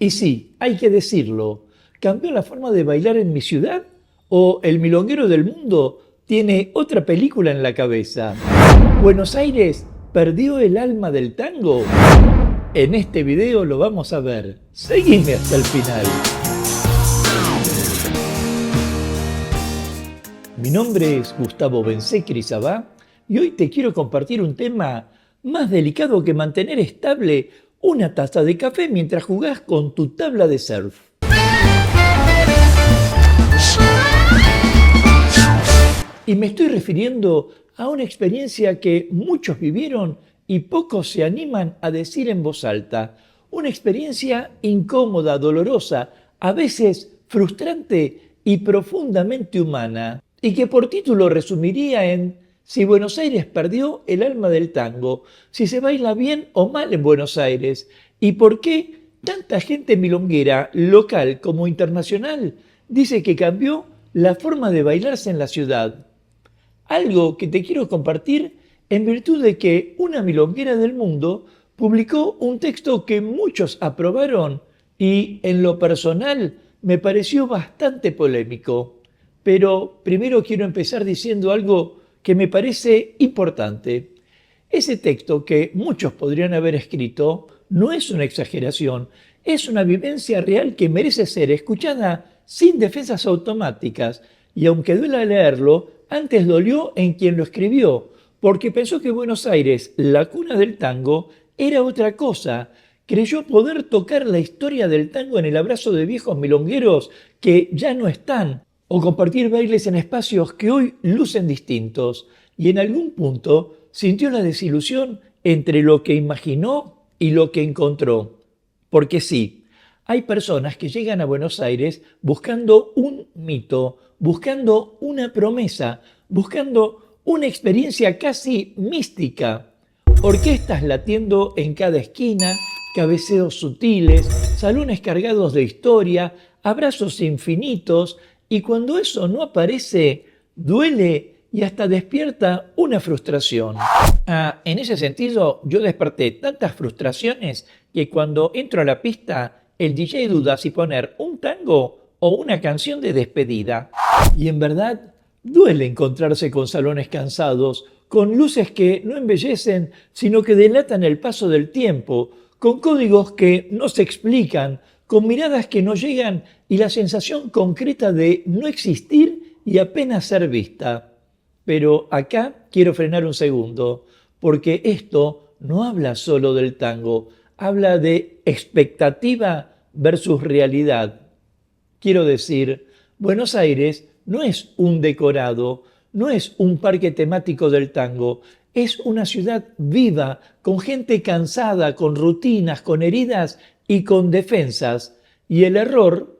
Y sí, hay que decirlo, ¿cambió la forma de bailar en mi ciudad? ¿O el milonguero del mundo tiene otra película en la cabeza? ¿Buenos Aires perdió el alma del tango? En este video lo vamos a ver. Seguime hasta el final. Mi nombre es Gustavo Bensecri-Sabá y hoy te quiero compartir un tema más delicado que mantener estable una taza de café mientras jugás con tu tabla de surf. Y me estoy refiriendo a una experiencia que muchos vivieron y pocos se animan a decir en voz alta. Una experiencia incómoda, dolorosa, a veces frustrante y profundamente humana. Y que por título resumiría en si Buenos Aires perdió el alma del tango, si se baila bien o mal en Buenos Aires, y por qué tanta gente milonguera, local como internacional, dice que cambió la forma de bailarse en la ciudad. Algo que te quiero compartir en virtud de que una milonguera del mundo publicó un texto que muchos aprobaron y en lo personal me pareció bastante polémico. Pero primero quiero empezar diciendo algo que me parece importante. Ese texto que muchos podrían haber escrito no es una exageración, es una vivencia real que merece ser escuchada sin defensas automáticas. Y aunque duela leerlo, antes dolió en quien lo escribió, porque pensó que Buenos Aires, la cuna del tango, era otra cosa. Creyó poder tocar la historia del tango en el abrazo de viejos milongueros que ya no están, o compartir bailes en espacios que hoy lucen distintos, y en algún punto sintió la desilusión entre lo que imaginó y lo que encontró. Porque sí, hay personas que llegan a Buenos Aires buscando un mito, buscando una promesa, buscando una experiencia casi mística. Orquestas latiendo en cada esquina, cabeceos sutiles, salones cargados de historia, abrazos infinitos, y cuando eso no aparece, duele y hasta despierta una frustración. En ese sentido, yo desperté tantas frustraciones que cuando entro a la pista, el DJ duda si poner un tango o una canción de despedida. Y en verdad, duele encontrarse con salones cansados, con luces que no embellecen, sino que delatan el paso del tiempo, con códigos que no se explican, con miradas que no llegan y la sensación concreta de no existir y apenas ser vista. Pero acá quiero frenar un segundo, porque esto no habla solo del tango, habla de expectativa versus realidad. Quiero decir, Buenos Aires no es un decorado, no es un parque temático del tango, es una ciudad viva, con gente cansada, con rutinas, con heridas y con defensas. Y el error,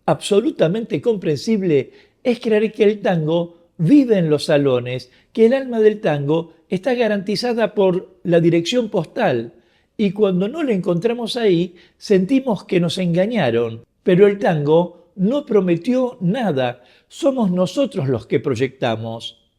absolutamente comprensible, es creer que el tango vive en los salones, que el alma del tango está garantizada por la dirección postal. Y cuando no la encontramos ahí, sentimos que nos engañaron. Pero el tango no prometió nada, somos nosotros los que proyectamos.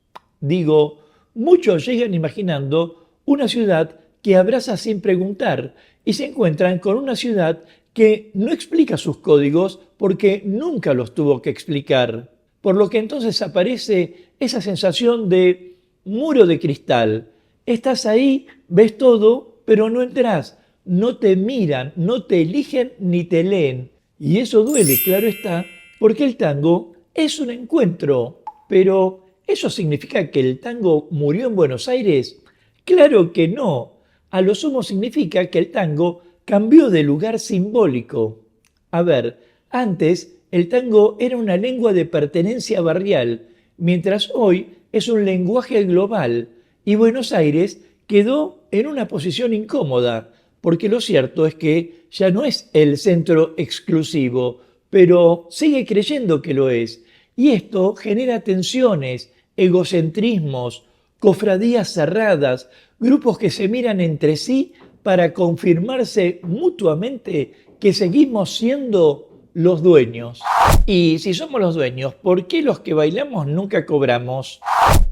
Digo, muchos llegan imaginando una ciudad que abraza sin preguntar y se encuentran con una ciudad que no explica sus códigos porque nunca los tuvo que explicar. Por lo que entonces aparece esa sensación de muro de cristal. Estás ahí, ves todo, pero no entras. No te miran, no te eligen ni te leen. Y eso duele, claro está, porque el tango es un encuentro. Pero, ¿eso significa que el tango murió en Buenos Aires? Claro que no. A lo sumo significa que el tango cambió de lugar simbólico. A ver, antes el tango era una lengua de pertenencia barrial, mientras hoy es un lenguaje global, y Buenos Aires quedó en una posición incómoda, porque lo cierto es que ya no es el centro exclusivo, pero sigue creyendo que lo es, y esto genera tensiones, egocentrismos, cofradías cerradas, grupos que se miran entre sí para confirmarse mutuamente que seguimos siendo los dueños. Y si somos los dueños, ¿por qué los que bailamos nunca cobramos?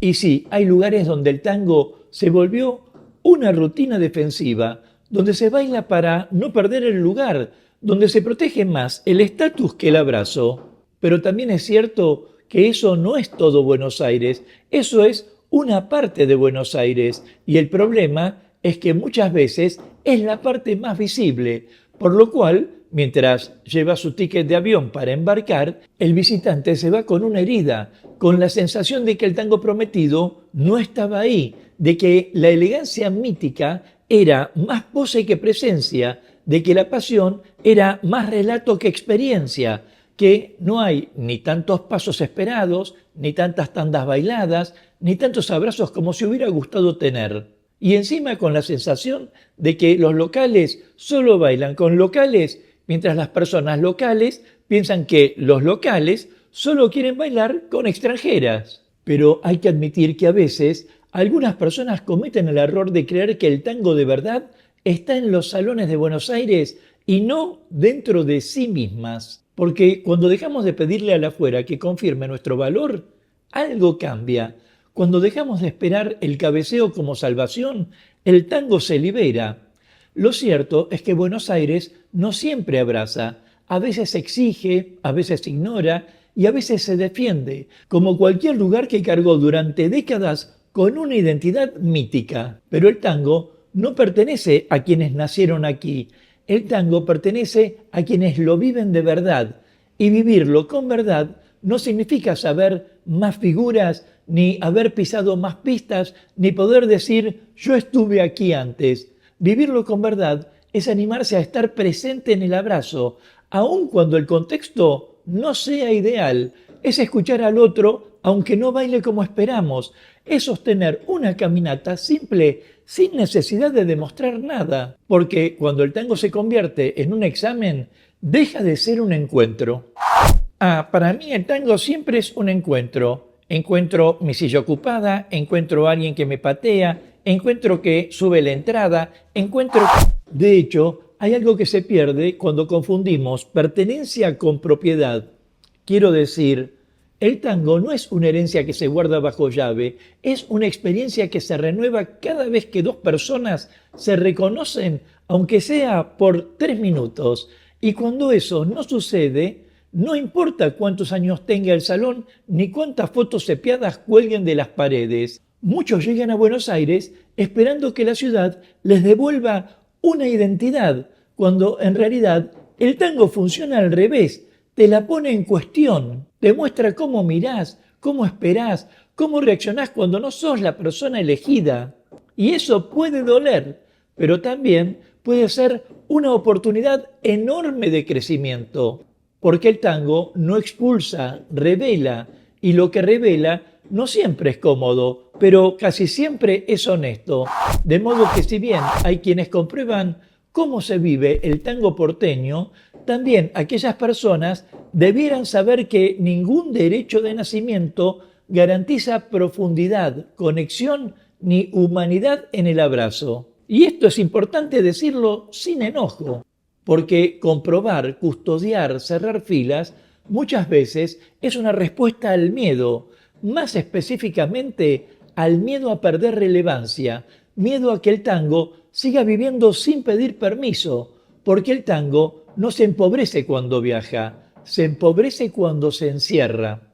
Y sí, hay lugares donde el tango se volvió una rutina defensiva, donde se baila para no perder el lugar, donde se protege más el estatus que el abrazo. Pero también es cierto que eso no es todo Buenos Aires, eso es una parte de Buenos Aires y el problema es que muchas veces es la parte más visible, por lo cual, mientras lleva su ticket de avión para embarcar, el visitante se va con una herida, con la sensación de que el tango prometido no estaba ahí, de que la elegancia mítica era más pose que presencia, de que la pasión era más relato que experiencia, que no hay ni tantos pasos esperados, ni tantas tandas bailadas, ni tantos abrazos como si hubiera gustado tener. Y encima con la sensación de que los locales solo bailan con locales, mientras las personas locales piensan que los locales solo quieren bailar con extranjeras. Pero hay que admitir que a veces algunas personas cometen el error de creer que el tango de verdad está en los salones de Buenos Aires y no dentro de sí mismas. Porque cuando dejamos de pedirle a la afuera que confirme nuestro valor, algo cambia. Cuando dejamos de esperar el cabeceo como salvación, el tango se libera. Lo cierto es que Buenos Aires no siempre abraza, a veces exige, a veces ignora y a veces se defiende, como cualquier lugar que cargó durante décadas con una identidad mítica. Pero el tango no pertenece a quienes nacieron aquí, el tango pertenece a quienes lo viven de verdad, y vivirlo con verdad no significa saber más figuras, ni haber pisado más pistas, ni poder decir yo estuve aquí antes. Vivirlo con verdad es animarse a estar presente en el abrazo, aun cuando el contexto no sea ideal. Es escuchar al otro aunque no baile como esperamos. Es sostener una caminata simple sin necesidad de demostrar nada. Porque cuando el tango se convierte en un examen, deja de ser un encuentro. Para mí el tango siempre es un encuentro. Encuentro mi silla ocupada, encuentro a alguien que me patea, encuentro que sube la entrada, encuentro... De hecho, hay algo que se pierde cuando confundimos pertenencia con propiedad. Quiero decir, el tango no es una herencia que se guarda bajo llave, es una experiencia que se renueva cada vez que dos personas se reconocen, aunque sea por 3 minutos. Y cuando eso no sucede, no importa cuántos años tenga el salón ni cuántas fotos sepiadas cuelguen de las paredes. Muchos llegan a Buenos Aires esperando que la ciudad les devuelva una identidad, cuando en realidad el tango funciona al revés, te la pone en cuestión, te muestra cómo mirás, cómo esperás, cómo reaccionás cuando no sos la persona elegida. Y eso puede doler, pero también puede ser una oportunidad enorme de crecimiento, porque el tango no expulsa, revela, y lo que revela no siempre es cómodo, pero casi siempre es honesto. De modo que si bien hay quienes comprueban cómo se vive el tango porteño, también aquellas personas debieran saber que ningún derecho de nacimiento garantiza profundidad, conexión ni humanidad en el abrazo. Y esto es importante decirlo sin enojo, porque comprobar, custodiar, cerrar filas muchas veces es una respuesta al miedo, más específicamente al miedo a perder relevancia, miedo a que el tango siga viviendo sin pedir permiso, porque el tango no se empobrece cuando viaja, se empobrece cuando se encierra.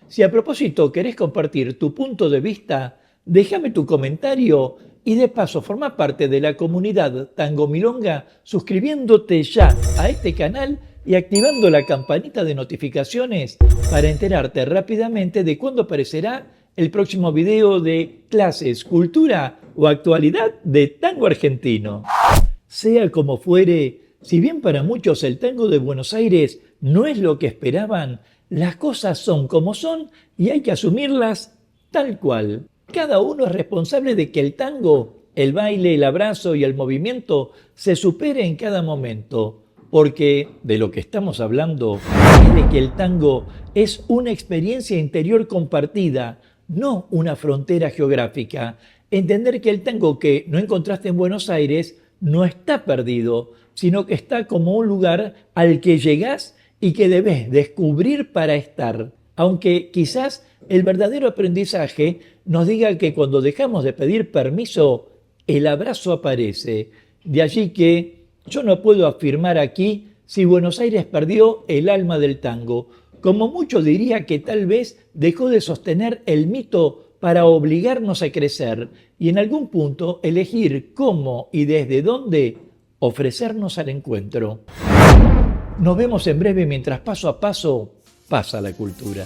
Si a propósito querés compartir tu punto de vista, déjame tu comentario y de paso forma parte de la comunidad Tango Milonga suscribiéndote ya a este canal y activando la campanita de notificaciones para enterarte rápidamente de cuándo aparecerá el próximo video de clases, cultura o actualidad de tango argentino. Sea como fuere, si bien para muchos el tango de Buenos Aires no es lo que esperaban, las cosas son como son y hay que asumirlas tal cual. Cada uno es responsable de que el tango, el baile, el abrazo y el movimiento se supere en cada momento. Porque de lo que estamos hablando es de que el tango es una experiencia interior compartida, no una frontera geográfica. Entender que el tango que no encontraste en Buenos Aires no está perdido, sino que está como un lugar al que llegás y que debes descubrir para estar. Aunque quizás el verdadero aprendizaje nos diga que cuando dejamos de pedir permiso, el abrazo aparece. De allí que yo no puedo afirmar aquí si Buenos Aires perdió el alma del tango. Como mucho diría que tal vez dejó de sostener el mito para obligarnos a crecer y en algún punto elegir cómo y desde dónde ofrecernos al encuentro. Nos vemos en breve mientras paso a paso pasa la cultura.